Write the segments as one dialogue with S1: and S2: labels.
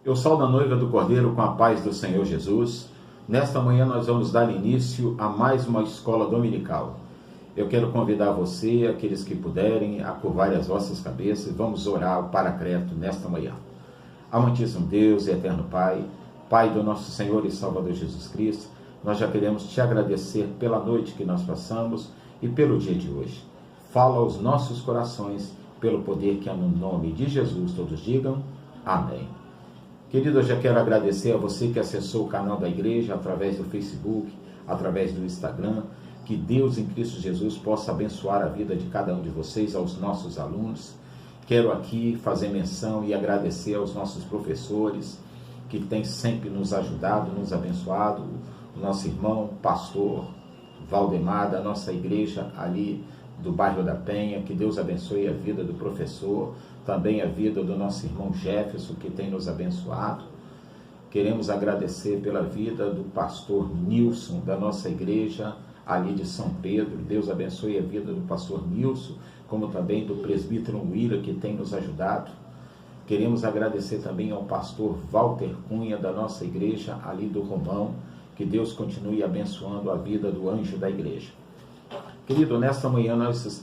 S1: Eu saldo a noiva do Cordeiro com a paz do Senhor Jesus. Nesta manhã nós vamos dar início a mais uma escola dominical. Eu quero convidar você, aqueles que puderem, a curvar as vossas cabeças e vamos orar o Paracleto nesta manhã. Amantíssimo Deus e eterno Pai, Pai do nosso Senhor e Salvador Jesus Cristo, nós já queremos te agradecer pela noite que nós passamos e pelo dia de hoje. Fala aos nossos corações pelo poder que há no nome de Jesus. Todos digam amém. Querido, eu já quero agradecer a você que acessou o canal da igreja através do Facebook, através do Instagram. Que Deus em Cristo Jesus possa abençoar a vida de cada um de vocês, aos nossos alunos. Quero aqui fazer menção e agradecer aos nossos professores que têm sempre nos ajudado, nos abençoado. O nosso irmão, pastor Valdemar, da nossa igreja ali do bairro da Penha. Que Deus abençoe a vida do professor, também a vida do nosso irmão Jefferson, que tem nos abençoado. Queremos agradecer pela vida do pastor Nilson, da nossa igreja ali de São Pedro. Deus abençoe a vida do pastor Nilson, como também do presbítero William, que tem nos ajudado. Queremos agradecer também ao pastor Walter Cunha, da nossa igreja ali do Romão. Que Deus continue abençoando a vida do anjo da igreja. Querido, nesta manhã nós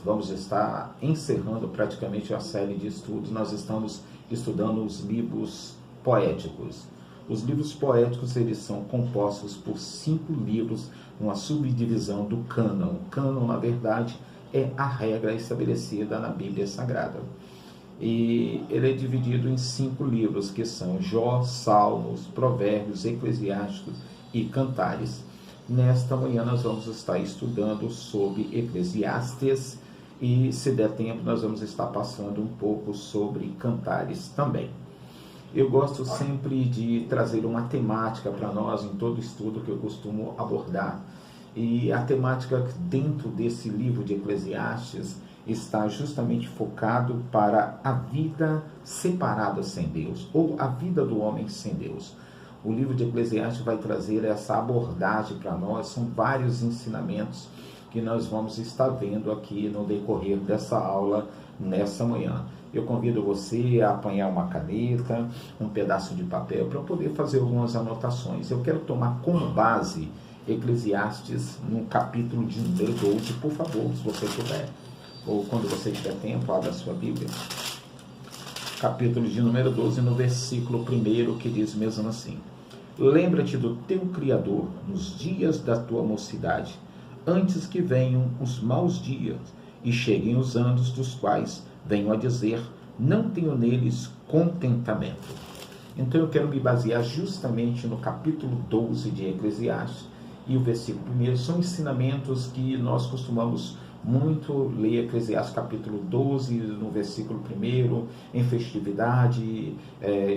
S1: vamos estar encerrando praticamente a série de estudos. Nós estamos estudando os livros poéticos. Os livros poéticos, eles são compostos por 5 livros, uma subdivisão do cânon. O cânon, na verdade, é a regra estabelecida na Bíblia Sagrada. E ele é dividido em 5 livros, que são Jó, Salmos, Provérbios, Eclesiásticos e Cantares. Nesta manhã nós vamos estar estudando sobre Eclesiastes e, se der tempo, nós vamos estar passando um pouco sobre Cantares também. Eu gosto sempre de trazer uma temática para nós em todo estudo que eu costumo abordar. E a temática dentro desse livro de Eclesiastes está justamente focado para a vida separada sem Deus, ou a vida do homem sem Deus. O livro de Eclesiastes vai trazer essa abordagem para nós. São vários ensinamentos que nós vamos estar vendo aqui no decorrer dessa aula nessa manhã. Eu convido você a apanhar uma caneta, um pedaço de papel, para poder fazer algumas anotações. Eu quero tomar como base Eclesiastes no capítulo de número 12, por favor, se você puder. Ou quando você tiver tempo, abra a sua Bíblia. Capítulo de número 12, no versículo 1, que diz mesmo assim: Lembra-te do teu Criador nos dias da tua mocidade, antes que venham os maus dias e cheguem os anos dos quais venho a dizer, não tenho neles contentamento. Então eu quero me basear justamente no capítulo 12 de Eclesiastes, e o versículo 1 são ensinamentos que nós costumamos muito ler Eclesiastes capítulo 12, no versículo 1, em festividade,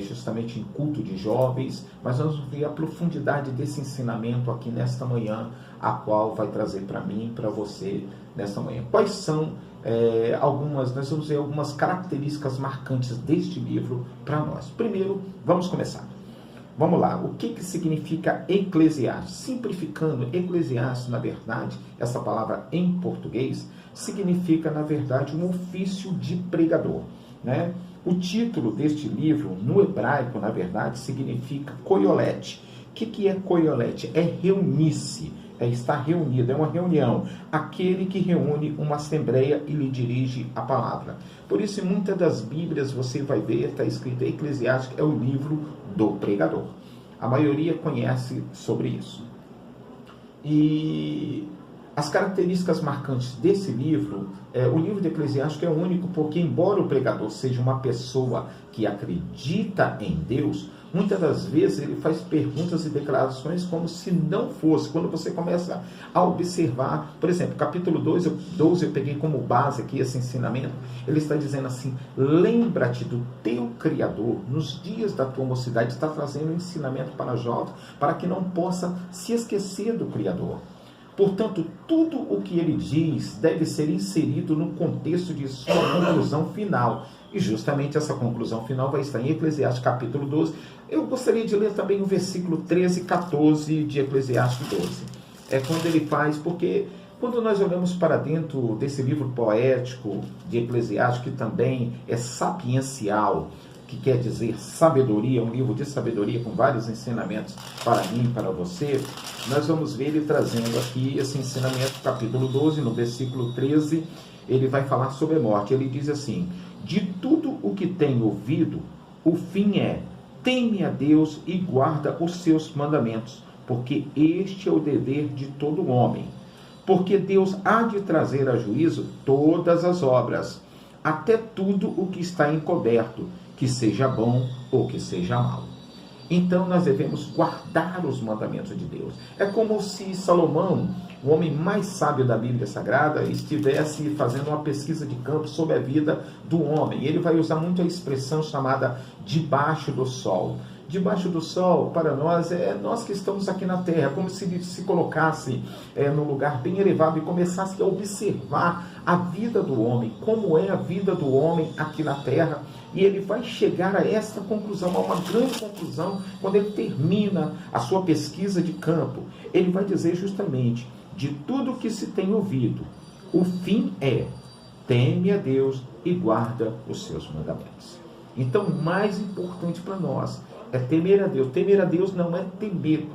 S1: justamente em culto de jovens, mas nós vamos ver a profundidade desse ensinamento aqui nesta manhã, a qual vai trazer para mim e para você nesta manhã. Quais são nós vamos ver algumas características marcantes deste livro para nós. Primeiro, vamos começar. Vamos lá, o que significa Eclesiastes? Simplificando, Eclesiastes, na verdade, essa palavra em português, significa, na verdade, um ofício de pregador, né? O título deste livro, no hebraico, na verdade, significa coiolete. O que é coiolete? É reunir-se, é estar reunido, é uma reunião. Aquele que reúne uma assembleia e lhe dirige a palavra. Por isso, em muitas das Bíblias, você vai ver, está escrito Eclesiastes, é o livro do pregador. A maioria conhece sobre isso. E as características marcantes desse livro, o livro de Eclesiastes é único porque, embora o pregador seja uma pessoa que acredita em Deus, muitas das vezes ele faz perguntas e declarações como se não fosse. Quando você começa a observar, por exemplo, capítulo 12 eu peguei como base aqui esse ensinamento, ele está dizendo assim: lembra-te do teu Criador nos dias da tua mocidade. Está trazendo um ensinamento para jovens, para que não possa se esquecer do Criador. Portanto, tudo o que ele diz deve ser inserido no contexto de sua conclusão final. E justamente essa conclusão final vai estar em Eclesiastes capítulo 12. Eu gostaria de ler também o versículo 13 e 14 de Eclesiastes 12. É quando ele faz, porque quando nós olhamos para dentro desse livro poético de Eclesiastes, que também é sapiencial, que quer dizer sabedoria, um livro de sabedoria com vários ensinamentos para mim e para você, nós vamos ver ele trazendo aqui esse ensinamento, capítulo 12, no versículo 13, ele vai falar sobre a morte. Ele diz assim: de tudo o que tem ouvido, o fim é: teme a Deus e guarda os seus mandamentos, porque este é o dever de todo homem. Porque Deus há de trazer a juízo todas as obras, até tudo o que está encoberto, que seja bom ou que seja mau. Então nós devemos guardar os mandamentos de Deus. É como se Salomão, o homem mais sábio da Bíblia Sagrada, estivesse fazendo uma pesquisa de campo sobre a vida do homem. Ele vai usar muito a expressão chamada debaixo do sol. Debaixo do sol, para nós, é nós que estamos aqui na terra, como se ele se colocasse num lugar bem elevado e começasse a observar a vida do homem, como é a vida do homem aqui na terra, e ele vai chegar a esta conclusão, a uma grande conclusão, quando ele termina a sua pesquisa de campo. Ele vai dizer justamente: de tudo que se tem ouvido, o fim é: teme a Deus e guarda os seus mandamentos. Então, o mais importante para nós é temer a Deus. Temer a Deus não é ter medo.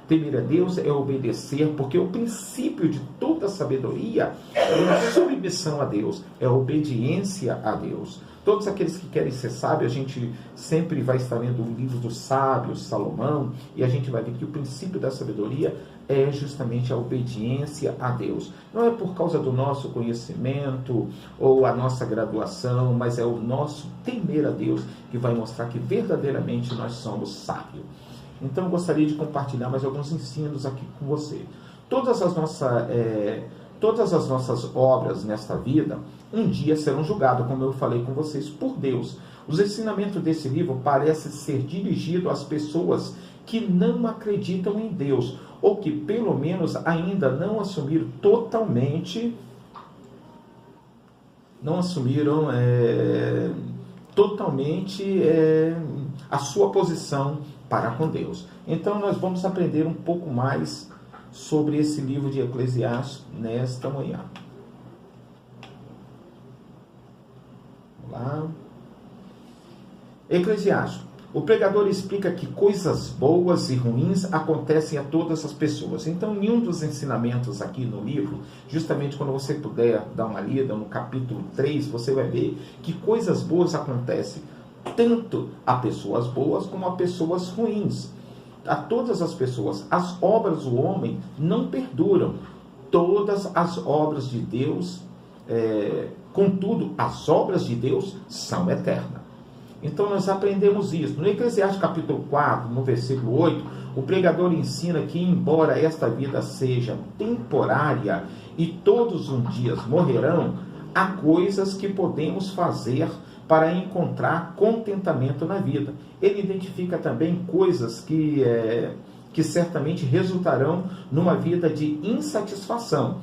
S1: Temer a Deus é obedecer, porque o princípio de toda sabedoria é a submissão a Deus, é a obediência a Deus. Todos aqueles que querem ser sábios, a gente sempre vai estar lendo o livro dos sábios, Salomão, e a gente vai ver que o princípio da sabedoria é justamente a obediência a Deus. Não é por causa do nosso conhecimento ou a nossa graduação, mas é o nosso temer a Deus que vai mostrar que verdadeiramente nós somos sábios. Então eu gostaria de compartilhar mais alguns ensinos aqui com você. Todas as nossas obras nesta vida, um dia serão julgadas, como eu falei com vocês, por Deus. Os ensinamentos desse livro parecem ser dirigidos às pessoas que não acreditam em Deus, ou que pelo menos ainda não assumiram totalmente, a sua posição para com Deus. Então nós vamos aprender um pouco mais sobre esse livro de Eclesiastes nesta manhã. Vamos lá. Eclesiastes. O pregador explica que coisas boas e ruins acontecem a todas as pessoas. Então, em um dos ensinamentos aqui no livro, justamente quando você puder dar uma lida no capítulo 3, você vai ver que coisas boas acontecem tanto a pessoas boas como a pessoas ruins. A todas as pessoas. As obras do homem não perduram. Todas as obras de Deus, contudo, as obras de Deus são eternas. Então nós aprendemos isso. No Eclesiastes capítulo 4, no versículo 8, o pregador ensina que, embora esta vida seja temporária e todos um dia morrerão, há coisas que podemos fazer para encontrar contentamento na vida. Ele identifica também coisas que certamente resultarão numa vida de insatisfação,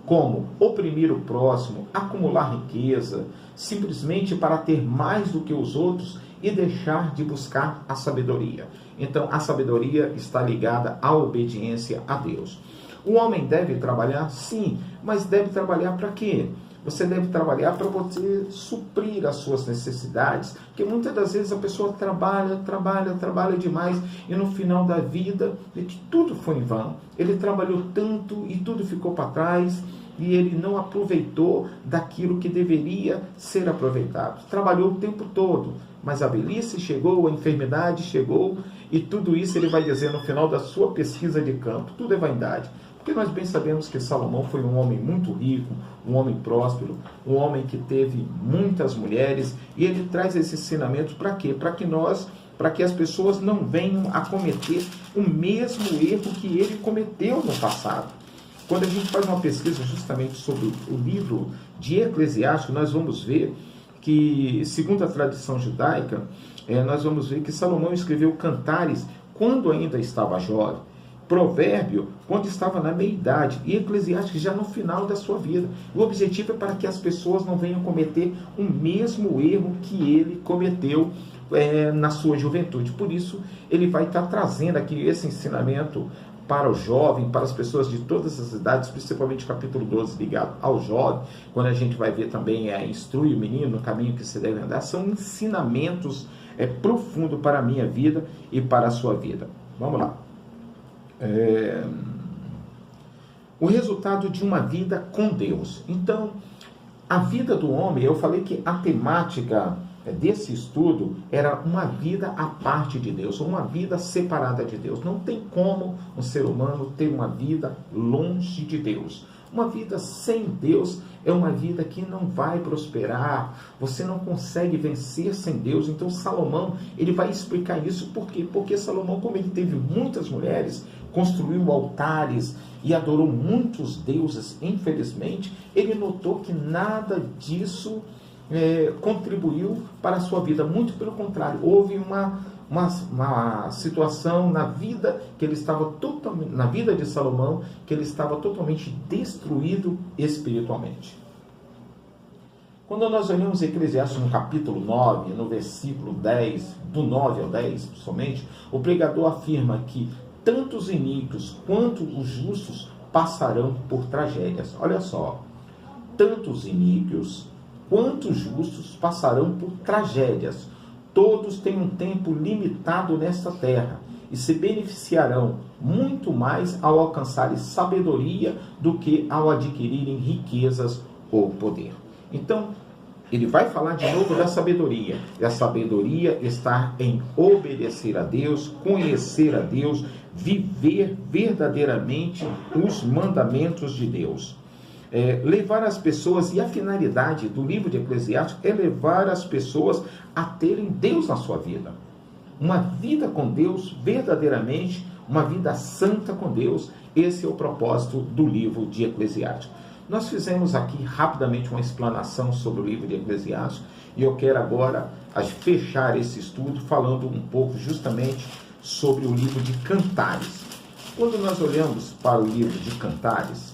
S1: como oprimir o próximo, acumular riqueza, simplesmente para ter mais do que os outros e deixar de buscar a sabedoria. Então, a sabedoria está ligada à obediência a Deus. O homem deve trabalhar? Sim, mas deve trabalhar para quê? Você deve trabalhar para você suprir as suas necessidades, porque muitas das vezes a pessoa trabalha demais e no final da vida tudo foi em vão. Ele trabalhou tanto e tudo ficou para trás e ele não aproveitou daquilo que deveria ser aproveitado. Trabalhou o tempo todo, mas a velhice chegou, a enfermidade chegou e tudo isso ele vai dizer no final da sua pesquisa de campo. Tudo é vaidade. Porque nós bem sabemos que Salomão foi um homem muito rico, um homem próspero, um homem que teve muitas mulheres, e ele traz esse ensinamento para quê? Para que as pessoas não venham a cometer o mesmo erro que ele cometeu no passado. Quando a gente faz uma pesquisa justamente sobre o livro de Eclesiastes, nós vamos ver que, segundo a tradição judaica, nós vamos ver que Salomão escreveu Cantares quando ainda estava jovem, Provérbio quando estava na meia-idade e Eclesiastes já no final da sua vida. O objetivo é para que as pessoas não venham cometer o mesmo erro que ele cometeu na sua juventude. Por isso, ele vai estar trazendo aqui esse ensinamento para o jovem, para as pessoas de todas as idades, principalmente o capítulo 12 ligado ao jovem, quando a gente vai ver também instrui o menino no caminho que se deve andar. São ensinamentos é profundo para a minha vida e para a sua vida. Vamos lá. O resultado de uma vida com Deus. Então, a vida do homem, eu falei que a temática desse estudo era uma vida à parte de Deus, uma vida separada de Deus. Não tem como um ser humano ter uma vida longe de Deus. Uma vida sem Deus é uma vida que não vai prosperar. Você não consegue vencer sem Deus. Então Salomão, ele vai explicar isso. Por quê? Porque Salomão, como ele teve muitas mulheres, construiu altares e adorou muitos deuses, infelizmente, ele notou que nada disso contribuiu para a sua vida. Muito pelo contrário, houve uma situação na vida que ele estava totalmente, na vida de Salomão, que ele estava totalmente destruído espiritualmente. Quando nós olhamos Eclesiastes no capítulo 9, no versículo 10, do 9 ao 10 somente, o pregador afirma que tanto os iníquos quanto os justos passarão por tragédias. Olha só, tanto os iníquos quanto os justos passarão por tragédias. Todos têm um tempo limitado nesta terra e se beneficiarão muito mais ao alcançarem sabedoria do que ao adquirirem riquezas ou poder. Então, ele vai falar de novo da sabedoria. E a sabedoria está em obedecer a Deus, conhecer a Deus, viver verdadeiramente os mandamentos de Deus. Levar as pessoas, e a finalidade do livro de Eclesiastes é levar as pessoas a terem Deus na sua vida. Uma vida com Deus, verdadeiramente, uma vida santa com Deus. Esse é o propósito do livro de Eclesiastes. Nós fizemos aqui rapidamente uma explanação sobre o livro de Eclesiastes e eu quero agora fechar esse estudo falando um pouco justamente sobre o livro de Cantares. Quando nós olhamos para o livro de Cantares,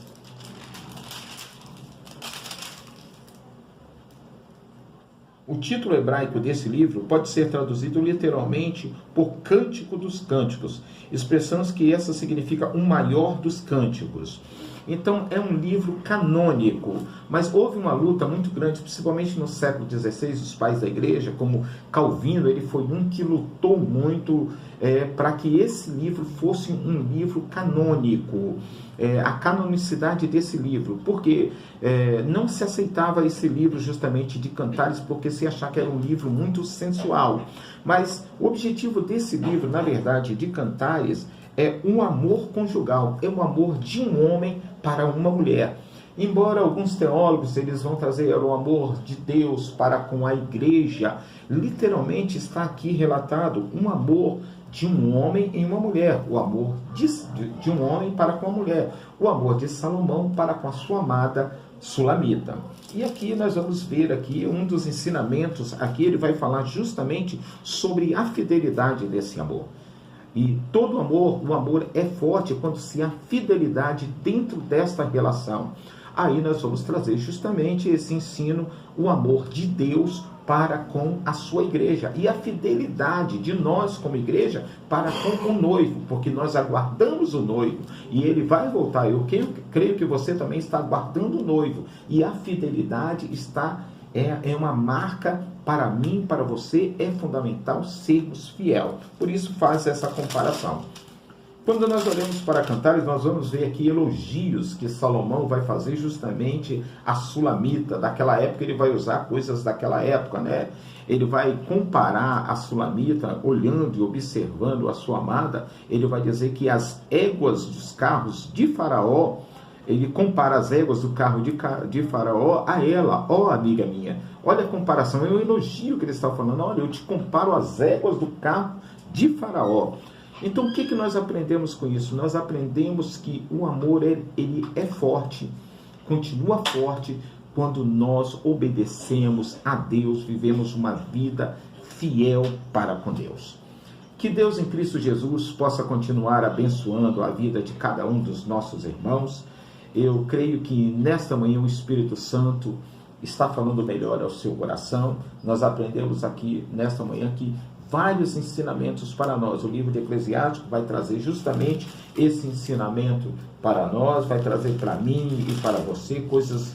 S1: o título hebraico desse livro pode ser traduzido literalmente por Cântico dos Cânticos, expressamos que essa significa o maior dos cânticos. Então é um livro canônico, mas houve uma luta muito grande, principalmente no século XVI, os pais da igreja, como Calvino, ele foi um que lutou muito para que esse livro fosse um livro canônico, a canonicidade desse livro, porque não se aceitava esse livro justamente de Cantares, porque se achava que era um livro muito sensual, mas o objetivo desse livro, na verdade, de Cantares, é um amor conjugal, é um amor de um homem para uma mulher. Embora alguns teólogos eles vão trazer o amor de Deus para com a igreja, literalmente está aqui relatado um amor de um homem em uma mulher, o amor de um homem para com a mulher, o amor de Salomão para com a sua amada Sulamita. E aqui nós vamos ver aqui um dos ensinamentos, aqui ele vai falar justamente sobre a fidelidade desse amor. E todo amor, o amor é forte quando se há fidelidade dentro desta relação. Aí nós vamos trazer justamente esse ensino, o amor de Deus para com a sua igreja e a fidelidade de nós como igreja para com o noivo, porque nós aguardamos o noivo e ele vai voltar. Eu creio que você também está aguardando o noivo e a fidelidade é uma marca para mim, para você, é fundamental sermos fiel. Por isso faz essa comparação. Quando nós olhamos para Cantares, nós vamos ver aqui elogios que Salomão vai fazer justamente a Sulamita. Daquela época, ele vai usar coisas daquela época, né? Ele vai comparar a Sulamita, olhando e observando a sua amada. Ele vai dizer que as éguas dos carros de Faraó, ele compara as éguas do carro de Faraó a ela, ó amiga minha. Olha a comparação, é um elogio que ele está falando. Olha, eu te comparo as éguas do carro de Faraó. Então, o que nós aprendemos com isso? Nós aprendemos que o amor ele é forte, continua forte, quando nós obedecemos a Deus, vivemos uma vida fiel para com Deus. Que Deus em Cristo Jesus possa continuar abençoando a vida de cada um dos nossos irmãos. Eu creio que nesta manhã o Espírito Santo está falando melhor ao seu coração. Nós aprendemos aqui nesta manhã que vários ensinamentos para nós. O livro de Eclesiastes vai trazer justamente esse ensinamento para nós, vai trazer para mim e para você coisas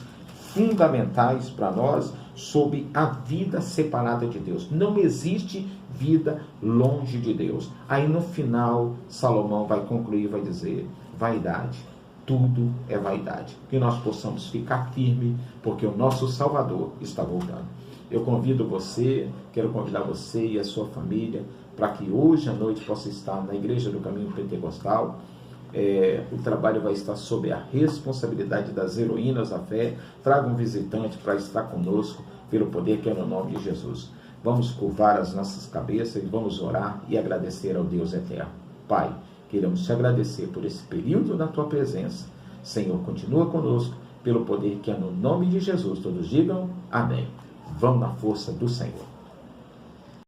S1: fundamentais para nós sobre a vida separada de Deus. Não existe vida longe de Deus. Aí no final, Salomão vai concluir, vai dizer, vaidade. Tudo é vaidade. Que nós possamos ficar firme, porque o nosso Salvador está voltando. Eu convido você, quero convidar você e a sua família, para que hoje à noite possa estar na Igreja do Caminho Pentecostal. O trabalho vai estar sob a responsabilidade das heroínas da fé. Traga um visitante para estar conosco, pelo poder que é no nome de Jesus. Vamos curvar as nossas cabeças e vamos orar e agradecer ao Deus eterno. Pai, queremos te agradecer por esse período na tua presença. Senhor, continua conosco, pelo poder que é no nome de Jesus. Todos digam amém. Vão na força do Senhor.